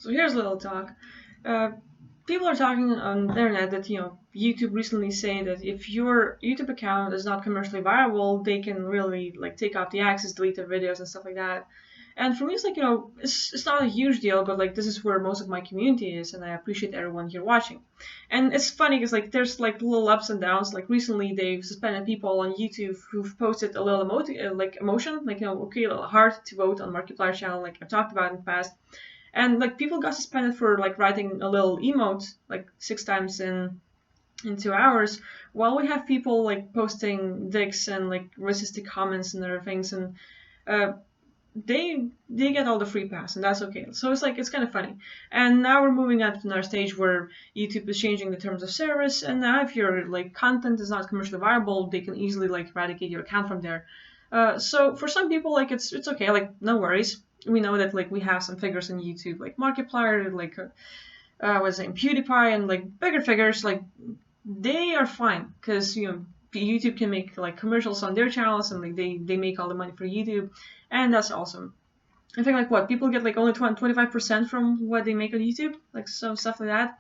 So here's a little talk. Uh, People are talking on the internet that YouTube recently saying that if your YouTube account is not commercially viable, they can really like take off the access, delete the videos and stuff like that. And for me, it's like it's not a huge deal, but like this is where most of my community is, and I appreciate everyone here watching. And it's funny because like there's like little ups and downs. Like recently, they've suspended people on YouTube who've posted a little like emotion, like okay, a little hard to vote on Markiplier channel, like I've talked about in the past. And like people got suspended for like writing a little emote like 6 times in 2 hours, while we have people like posting dicks and like racist comments and other things, and uh, they get all the free pass, and that's okay. So it's like it's kind of funny. And now we're moving on to another stage where YouTube is changing the terms of service, and now if your like content is not commercially viable, they can easily like eradicate your account from there. So for some people, like it's okay, like no worries. We know that like we have some figures in YouTube, like Markiplier, like what's his name, PewDiePie, and like bigger figures, like they are fine because YouTube can make like commercials on their channels, and like they make all the money for YouTube, and that's awesome. I think like what people get like only 25% from what they make on YouTube, like some stuff like that.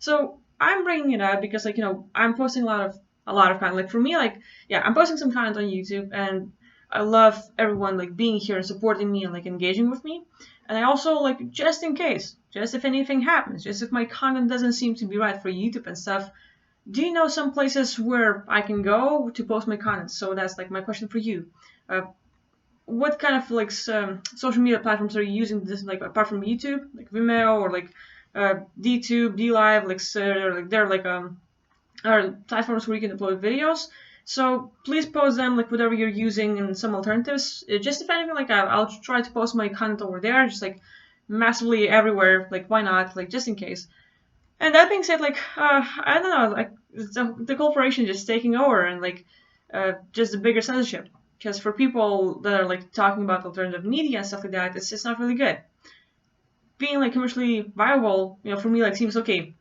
So I'm bringing it up because like I'm posting a lot of content. Like for me, like yeah, I'm posting some content on YouTube, and I love everyone like being here and supporting me and like engaging with me. And I also like just in case, just if anything happens, just if my content doesn't seem to be right for YouTube and stuff, do you know some places where I can go to post my content? So that's like my question for you. What kind of like social media platforms are you using this like apart from YouTube, like Vimeo or like DTube, DLive, like they're like are platforms where you can upload videos. So please post them like whatever you're using and some alternatives. Just if anything, like I'll try to post my content over there, just like massively everywhere. Like why not? Like just in case. And that being said, like I don't know, like the corporation just taking over and like just a bigger censorship. Because for people that are like talking about alternative media and stuff like that, it's just not really good. Being like commercially viable, for me like seems okay.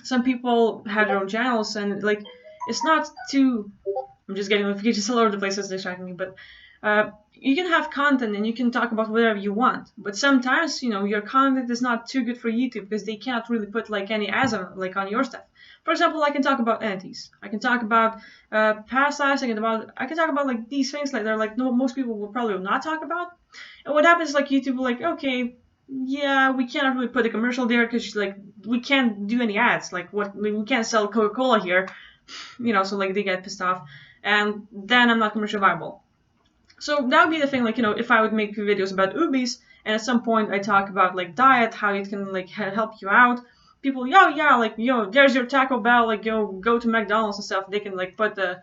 Some people have their own channels, and like it's not too. I'm just getting notifications all over the place, that's distracting me. But you can have content and you can talk about whatever you want. But sometimes your content is not too good for YouTube because they cannot really put like any ads on like on your stuff. For example, I can talk about entities. I can talk about past lives. I can talk about like these things like they're like no most people will probably not talk about. And what happens is like YouTube will like okay, yeah, we cannot really put a commercial there because like we can't do any ads. Like we can't sell Coca-Cola here, so like they get pissed off, and then I'm not commercially viable. So that would be the thing, like if I would make videos about Ubis, and at some point I talk about like diet, how it can like help you out. People, yeah, like there's your Taco Bell, like go to McDonald's and stuff. They can like put the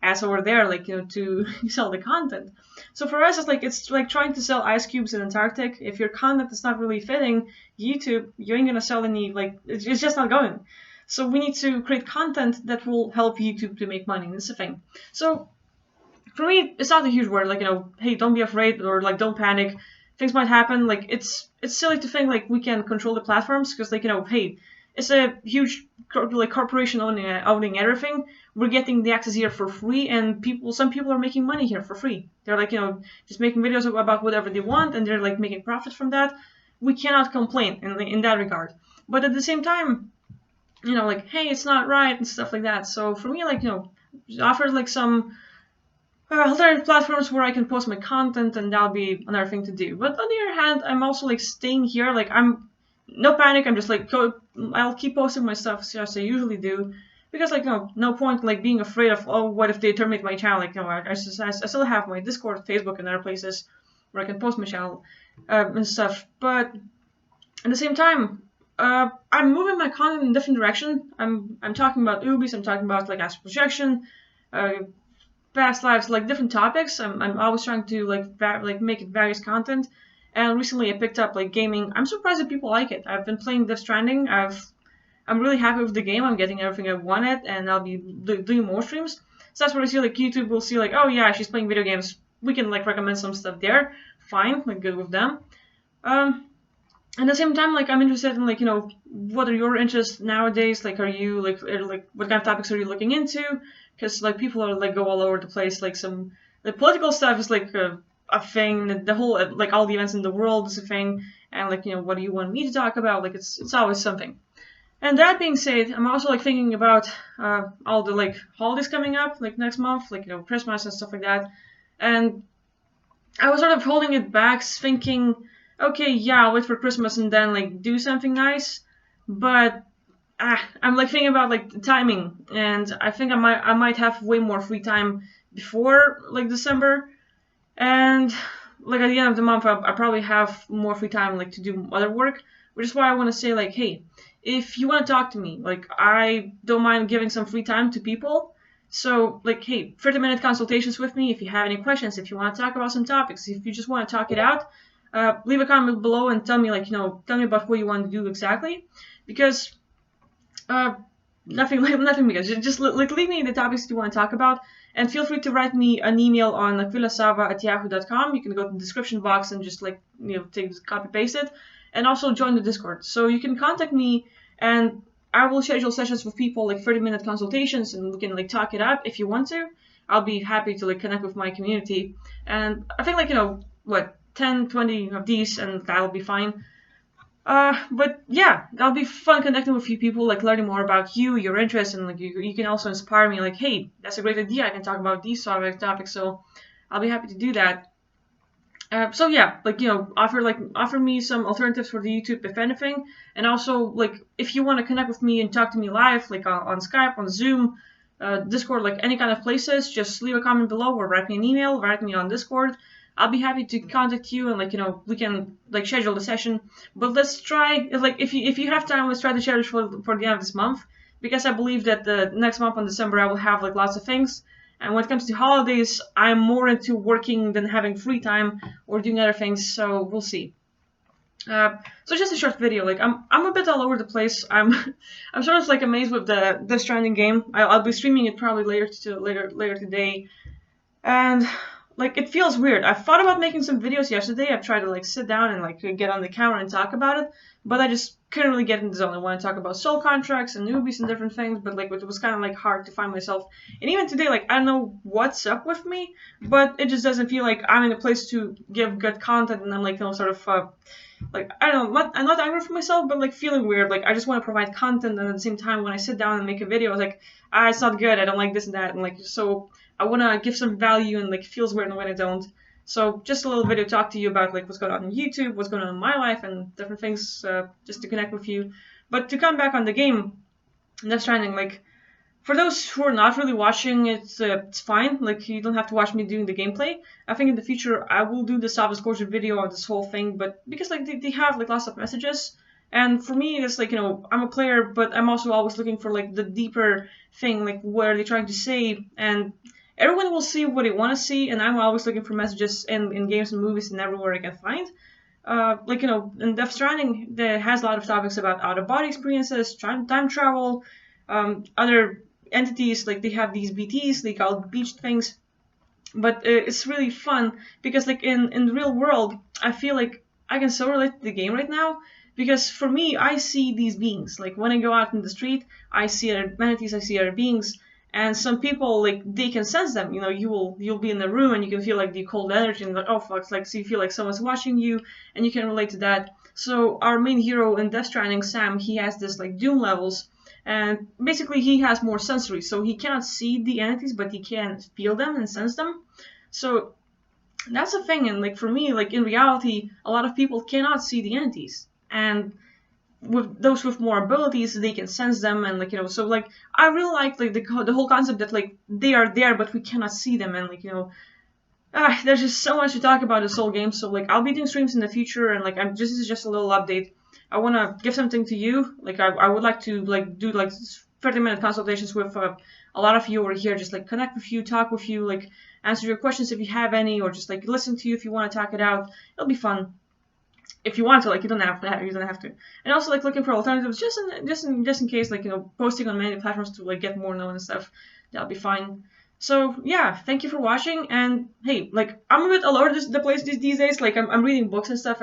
ads over there, like to sell the content. So for us, it's like trying to sell ice cubes in Antarctic. If your content is not really fitting YouTube, you ain't gonna sell any. Like it's just not going. So we need to create content that will help YouTube to make money. That's the thing. So for me, it's not a huge word. Like hey, don't be afraid or like don't panic. Things might happen. Like it's silly to think like we can control the platforms because like hey, it's a huge like corporation owning everything. We're getting the access here for free, and some people are making money here for free. They're like just making videos about whatever they want, and they're like making profit from that. We cannot complain in that regard. But at the same time, like hey, it's not right and stuff like that. So for me, like offer like some alternative platforms where I can post my content, and that'll be another thing to do. But on the other hand, I'm also like staying here. Like I'm no panic. I'm just like I'll keep posting my stuff as I usually do, because like no point like being afraid of what if they terminate my channel. Like I still have my Discord, Facebook, and other places where I can post my channel and stuff. But at the same time, I'm moving my content in a different direction. I'm talking about Ubis. I'm talking about like astral projection. Past lives, like different topics. I'm always trying to like make it various content. And recently I picked up like gaming. I'm surprised that people like it. I've been playing Death Stranding. I'm really happy with the game. I'm getting everything I wanted, and I'll be doing more streams. So that's where I see like YouTube will see like, oh yeah, she's playing video games. We can like recommend some stuff there. Fine, like good with them. At the same time, like I'm interested in like what are your interests nowadays? Like are you like what kind of topics are you looking into? Because like people are like go all over the place. Like the political stuff is like a thing. The whole like all the events in the world is a thing, and like, what do you want me to talk about? Like, it's always something. And that being said, I'm also like thinking about all the like holidays coming up, like next month, like Christmas and stuff like that. And I was sort of holding it back, thinking, okay, yeah, I'll wait for Christmas and then like do something nice. But I'm like thinking about like the timing, and I think I might have way more free time before like December, and like at the end of the month I probably have more free time like to do other work, which is why I want to say like, hey, if you want to talk to me, like I don't mind giving some free time to people. So like, hey, 30-minute consultations with me if you have any questions, if you want to talk about some topics, if you just want to talk it out. Leave a comment below and tell me like, tell me about what you want to do exactly, because uh, nothing because just like leave me the topics you want to talk about, and feel free to write me an email on aquilasava@yahoo.com. You can go to the description box and just like copy paste it, and also join the Discord. So you can contact me, and I will schedule sessions with people like 30-minute consultations, and we can like talk it out if you want to. I'll be happy to like connect with my community, and I think like 10, 20 of these, and that'll be fine. But yeah, that'll be fun connecting with you people, like learning more about you, your interests, and like you can also inspire me, like, hey, that's a great idea, I can talk about these sort of topics, so I'll be happy to do that. So yeah, like, offer me some alternatives for the YouTube, if anything, and also, like, if you want to connect with me and talk to me live, like on Skype, on Zoom, Discord, like any kind of places, just leave a comment below or write me an email, write me on Discord. I'll be happy to contact you, and like we can like schedule the session. But let's try, like, if you have time, let's try to schedule for the end of this month, because I believe that the next month on December I will have like lots of things. And when it comes to holidays, I'm more into working than having free time or doing other things. So we'll see. So just a short video. Like I'm a bit all over the place. I'm sort of like amazed with the Stranding game. I'll be streaming it probably later today, and like it feels weird. I thought about making some videos yesterday. I've tried to like sit down and like get on the camera and talk about it, but I just couldn't really get in the zone. I want to talk about soul contracts and newbies and different things, but like it was kind of like hard to find myself. And even today, like I don't know what's up with me, but it just doesn't feel like I'm in a place to give good content, and I'm like sort of like I don't know, I'm not angry for myself, but like feeling weird. Like I just want to provide content, and at the same time, when I sit down and make a video, I was like, it's not good. I don't like this and that, and like so. I want to give some value, and like it feels weird when I don't. So just a little video talk to you about like what's going on YouTube, what's going on in my life, and different things, just to connect with you. But to come back on the game, Death Stranding, like for those who are not really watching, it's fine. Like you don't have to watch me doing the gameplay. I think in the future I will do the self-disclosure video on this whole thing, but because like they have like lots of messages. And for me, it's like, I'm a player, but I'm also always looking for like the deeper thing, like what are they trying to say, and everyone will see what they want to see, and I'm always looking for messages in games and movies and everywhere I can find. Like, in Death Stranding, there has a lot of topics about out-of-body experiences, time travel, other entities, like they have these BTs, they call beach things. But it's really fun, because like in the real world, I feel like I can so relate to the game right now, because for me, I see these beings. Like when I go out in the street, I see other entities, I see other beings. And some people, like, they can sense them. You'll be in the room and you can feel like the cold energy, and like, oh fuck, like, so you feel like someone's watching you, and you can relate to that. So our main hero in Death Stranding, Sam, he has this like doom levels, and basically he has more sensory, so he cannot see the entities, but he can feel them and sense them. So that's a thing, and like for me, like in reality, a lot of people cannot see the entities, and with those with more abilities, they can sense them, and like so like I really like the whole concept that like they are there but we cannot see them, and like there's just so much to talk about this whole game. So like I'll be doing streams in the future, and like this is just a little update. I want to give something to you. Like I would like to like do like 30-minute consultations with a lot of you over here, just like connect with you, talk with you, like answer your questions if you have any, or just like listen to you if you want to talk it out. It'll be fun. If you want to, like, you don't have to. And also, like, looking for alternatives, just in case, like, posting on many platforms to like get more known and stuff. That'll be fine. So yeah, thank you for watching. And hey, like, I'm a bit all over the place these days. Like, I'm reading books and stuff.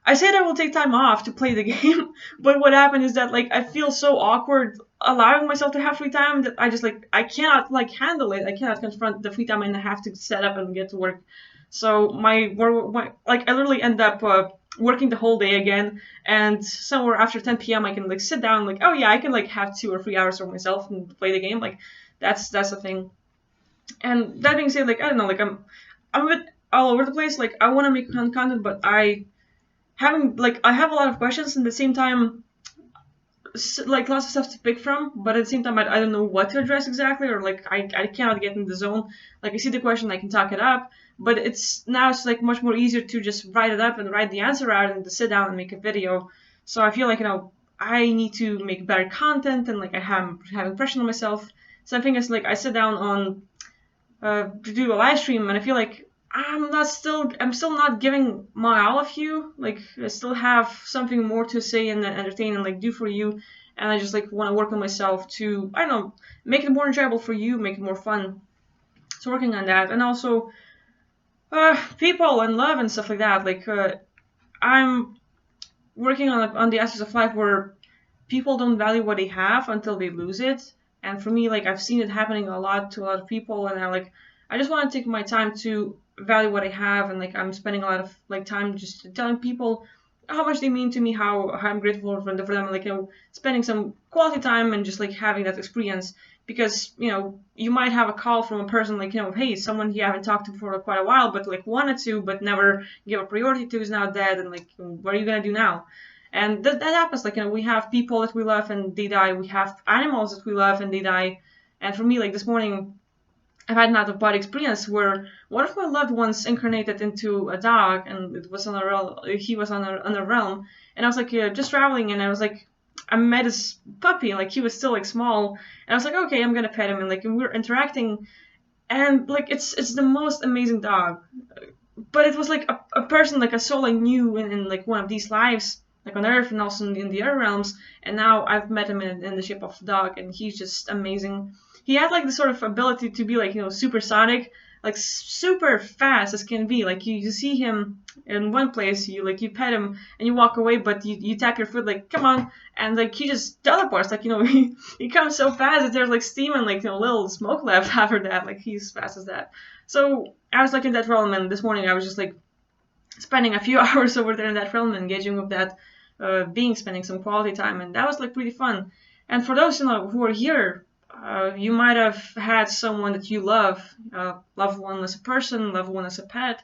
I said I will take time off to play the game, but what happened is that like I feel so awkward allowing myself to have free time that I just like I cannot like handle it. I cannot confront the free time and I have to set up and get to work. So like I literally end up working the whole day again, and somewhere after 10 p.m. I can like sit down, like, oh yeah, I can like have 2 or 3 hours for myself and play the game. Like that's the thing. And that being said, like I don't know, like I'm a bit all over the place. Like I want to make content, but I have a lot of questions, and at the same time, like lots of stuff to pick from. But at the same time, I don't know what to address exactly, or like I cannot get in the zone. Like I see the question, I can talk it up, but it's like much more easier to just write it up and write the answer out and to sit down and make a video. So I feel like I need to make better content, and like I have impression on myself. So I think it's like I sit down on to do a live stream, and I feel like I'm still not giving my all of you. Like I still have something more to say and entertain and like do for you, and I just like want to work on myself to, I don't know, make it more enjoyable for you, make it more fun. So working on that, and also people and love and stuff like that. Like I'm working on the aspects of life where people don't value what they have until they lose it. And for me, like I've seen it happening a lot to a lot of people, and I just want to take my time to value what I have, and like I'm spending a lot of like time just telling people how much they mean to me, how I'm grateful for them, like spending some quality time and just like having that experience. Because you might have a call from a person like hey, someone you haven't talked to for quite a while, but like wanted to, but never give a priority to, is now dead, and like what are you gonna do now? And that happens. Like we have people that we love and they die. We have animals that we love and they die. And for me, like this morning, I've had an out of body experience where one of my loved ones incarnated into a dog, and it was on a realm. He was on a realm, and I was like just traveling, and I was like, I met his puppy, and like he was still like small, and I was like, okay, I'm gonna pet him, and like and we were interacting, and like it's the most amazing dog. But it was like a person, like a soul I knew in like one of these lives, like on Earth and also in the other realms. And now I've met him in the shape of a dog, and he's just amazing. He had like the sort of ability to be like supersonic, like super fast as can be. Like you see him in one place, you pet him and you walk away, but you tap your foot like come on, and like he just teleports. Like he comes so fast that there's like steam and like little smoke left after that. Like he's fast as that. So I was like in that realm, and this morning I was just like spending a few hours over there in that realm, engaging with that being, spending some quality time, and that was like pretty fun. And for those who are here, you might have had someone that you love, loved one as a person, loved one as a pet,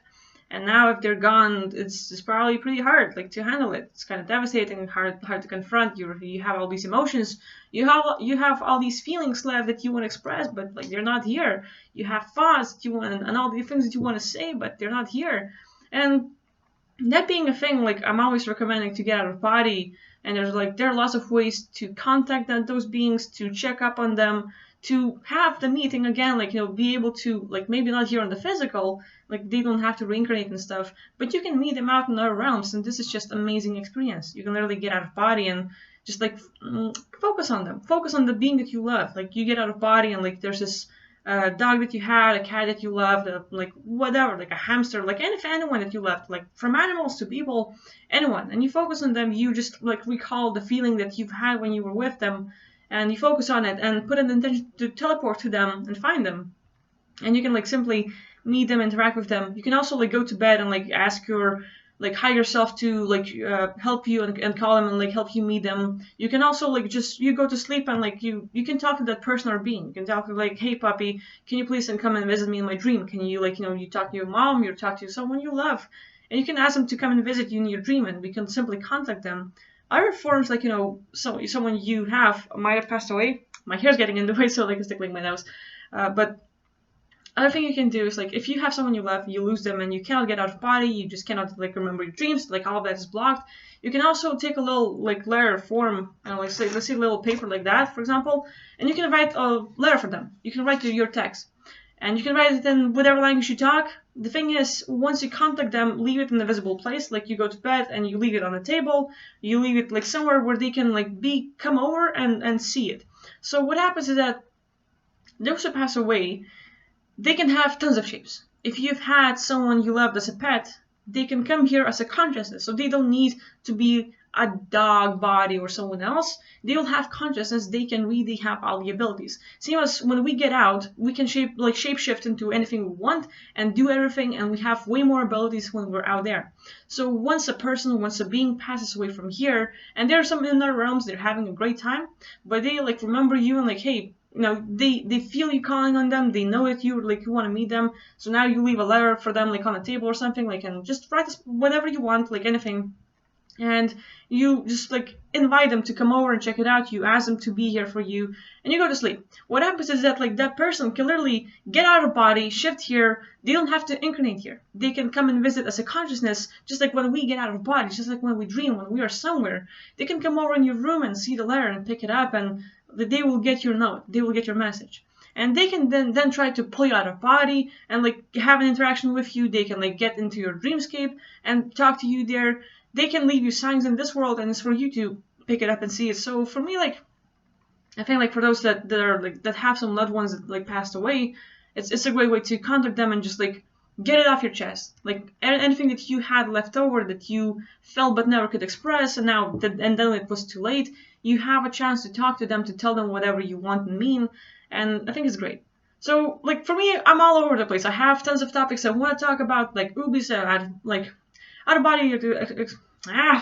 and now if they're gone, it's probably pretty hard like to handle it. It's kind of devastating, hard to confront. You have all these emotions, you have all these feelings left that you want to express, but like they're not here. You have thoughts that you want and all the things that you want to say, but they're not here. And that being a thing, like I'm always recommending to get out of body, and there are lots of ways to contact those beings, to check up on them, to have the meeting again, like be able to, like maybe not here on the physical, like they don't have to reincarnate and stuff, but you can meet them out in other realms, and this is just amazing experience. You can literally get out of body and just like focus on them, focus on the being that you love. Like you get out of body, and like there's this dog that you had, a cat that you loved, like whatever, like a hamster, like anyone that you loved, like from animals to people, anyone, and you focus on them. You just like recall the feeling that you've had when you were with them, and you focus on it and put an intention to teleport to them and find them. And you can like simply meet them, interact with them. You can also like go to bed and like ask your like higher self to like help you and call them and like help you meet them. You can also like just you go to sleep and like you can talk to that person or being. You can talk to like, hey puppy, can you please come and visit me in my dream? Can you like you talk to your mom, you talk to someone you love, and you can ask them to come and visit you in your dream, and we can simply contact them. Other forms, like so someone you have might have passed away. My hair's getting in the way, so like it's tickling my nose. But other thing you can do is like if you have someone you love, you lose them and you cannot get out of body, you just cannot like remember your dreams, like all of that is blocked. You can also take a little like letter form, and like say let's say a little paper like that, for example, and you can write a letter for them. You can write your text, and you can write it in whatever language you talk. The thing is, once you contact them, leave it in a visible place. Like you go to bed and you leave it on the table. You leave it like somewhere where they can like come over and see it. So what happens is that those who pass away, they can have tons of shapes. If you've had someone you loved as a pet, they can come here as a consciousness. So they don't need to be a dog body or someone else, they will have consciousness. They can really have all the abilities. Same as when we get out, we can shapeshift into anything we want and do everything, and we have way more abilities when we're out there. So once a being passes away from here, and there are some in other realms, they're having a great time, but they like remember you and like, hey, they feel you calling on them. They know that you want to meet them. So now you leave a letter for them like on a table or something, like, and just write whatever you want, like anything, and you just like invite them to come over and check it out. You ask them to be here for you, and you go to sleep. What happens is that like that person can literally get out of body, shift here. They don't have to incarnate here. They can come and visit as a consciousness, just like when we get out of body, just like when we dream, when we are somewhere. They can come over in your room and see the letter and pick it up, and they will get your note. They will get your message. And they can then try to pull you out of body and like have an interaction with you. They can like get into your dreamscape and talk to you there. They can leave you signs in this world, and it's for you to pick it up and see it. So for me, like, I think like for those that are like that have some loved ones that like passed away, it's a great way to contact them and just like get it off your chest. Like anything that you had left over that you felt but never could express, and then it was too late. You have a chance to talk to them, to tell them whatever you want and mean, and I think it's great. So like for me, I'm all over the place. I have tons of topics I want to talk about, like Ubis, like out of body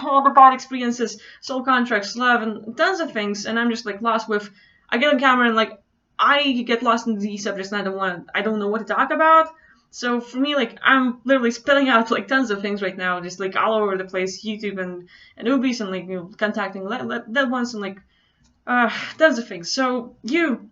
all the body experiences, soul contracts, love, and tons of things. And I'm just like lost with. I get on camera and like I get lost in these subjects, and I don't know what to talk about. So for me, like I'm literally spilling out like tons of things right now, just like all over the place, YouTube and Ubis, and like contacting dead ones, and like tons of things. So you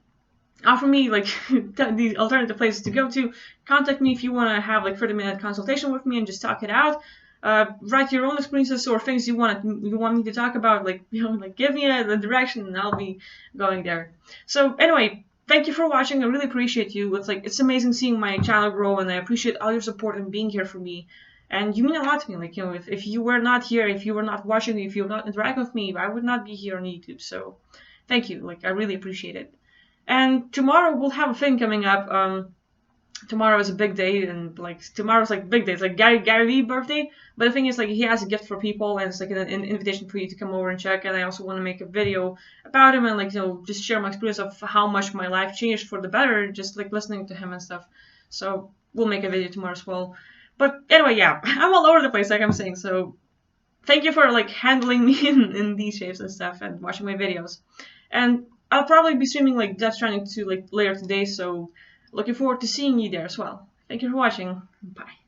offer me like the alternative places to go to. Contact me if you want to have like 30-minute consultation with me and just talk it out. Write your own experiences or things you want me to talk about. Like like give me the direction, and I'll be going there. So anyway, thank you for watching. I really appreciate you. It's amazing seeing my channel grow, and I appreciate all your support and being here for me. And you mean a lot to me. Like if you were not here, if you were not watching me, if you were not interacting with me, I would not be here on YouTube. So thank you. Like I really appreciate it. And tomorrow we'll have a thing coming up. Tomorrow is a big day, and like tomorrow's like big day. It's like Gary Vee's birthday, but the thing is like he has a gift for people, and it's like an invitation for you to come over and check. And I also want to make a video about him and like just share my experience of how much my life changed for the better, just like listening to him and stuff. So we'll make a video tomorrow as well. But anyway, yeah, I'm all over the place, like I'm saying. So thank you for like handling me in these shapes and stuff, and watching my videos. And I'll probably be streaming like Death Stranding 2 like later today, so looking forward to seeing you there as well. Thank you for watching. Bye.